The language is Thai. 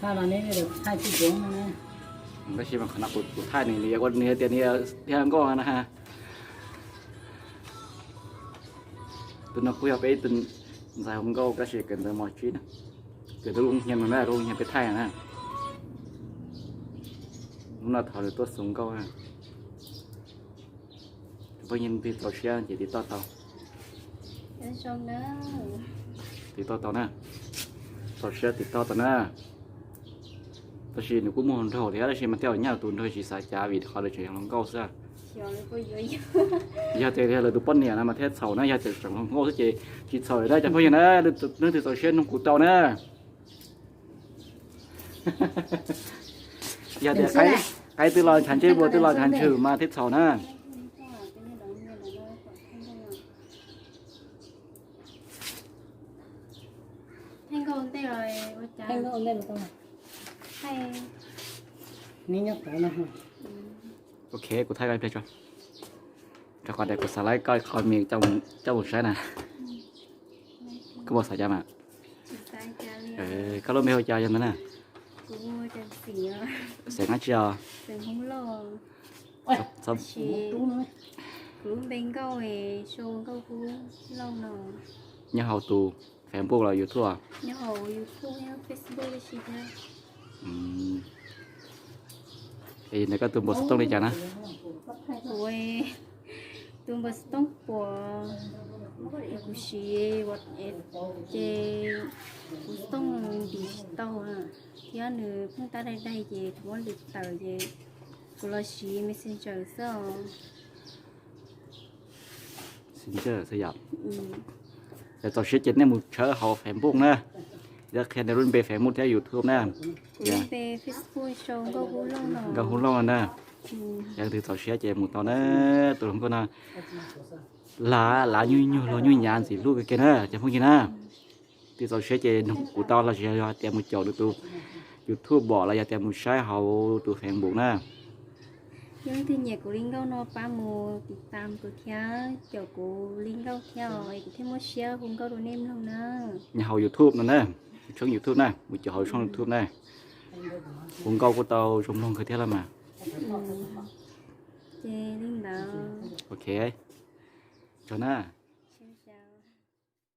ถ้าเรานี้được 2 chiếc giống này มันก็ชิมขนาดปุดท่าหนึ่งเรียกว่าเนื้อเตียนี้เทียมก็นะฮะตุนคุยเอาไปตุนใส่ผมก็กระเชกกันเลยมอชีนะเกิดตัวลุงเฮียนมันได้ลุงเฮียนไปไทยนะมันน่าถอดตัวสูงก็ฮะพอยินพี่ต่อเชียร์จีติดต่อต่อ xong đó ติดต่อต่อนะต่อเชียร์ติดต่อต่อนะตอนชีหนูกูมองเท่าเดียวแล้วชีมันเที่ยวเงี้ยตุนเท่าชีสายจ้าวิดเขาเลยเชียงลงเก้าซะ chiều nó có vui ยาเตะเลยดูป้นเนี่ยนะมาเทศเสานะยาเตะสังคมโง่สิเจจีเสาได้จะเพราะอย่างนั้นเรื่องที่ต่อเชียร์น้องกูเต่านะยาเตะใครตื่นรอฉันเชื่อบัวตื่นรอฉันชื่อมาเทศเสานะ thanh con tê rồi bố cha anh nó ổn định không hay ní nhóc đó nè โอเคกูถ่ายกันเพลงจ้ะจะก่อนเด็กกูสไลด์ก็คอยมีเจ้าบุญใช้นะก็บอกสายจำอ่ะ chị sai cha ก็รู้ไม่เข้าใจยังไงนะ cũng mua cho xỉa เสียงอาเจีย từng không lo ซ้อม chị cũng bên câu thì show câu cú lâu nào ยังเฮาตูแฝงพวกเราอยู่ทั่ว nhớ hồ youtube nhớ facebook để chị thấy ไอ้นี่ก็ตัวบทต้องได้จ้ะนะ ôi tôi bớt tông của cú xí vật chế cú tông đi tàu à thì anh nữ chúng ta đây đây gì có lịch tàu gì cú lo xí messenger sao สินเจอสยามแต่ต่อเชื้อเจ็ดเนี่ยมึงเชื้อเขาแฝงพวกนะแล้วแค่ในรุ่นเบแฝงมุดที่อยู่ทั่วนะ cũng về facebook show câu cú lâu nào ก็หุ่นร้อนนะยังถือต่อเชื้อเจ็ดหมดตอนนั้นตัวผมก็นะหลายุ่ยรอยุ่ยยานสิลูกกันนะจะพูดกันนะที่ต่อเชื้อเจ็ดกูตอนเราเชื้อเตรียมมือจ่อดูยูทูบบอกเราจะเตรียมมือใช้เขาตัวแฝงบุกนะ nhưng thì nhạc của linh câu nó ba mùaติดตามcủa theo kiểu của linh câu theo ấy của thêm một share cùng câu đồ nêm luôn nữa nhà hậu YouTube nữa nèช่อง YouTube nè một chỗ hậuช่อง YouTube nè cùng câu của tao trong lòng khởi thế là mà chê linh đạo ok cho na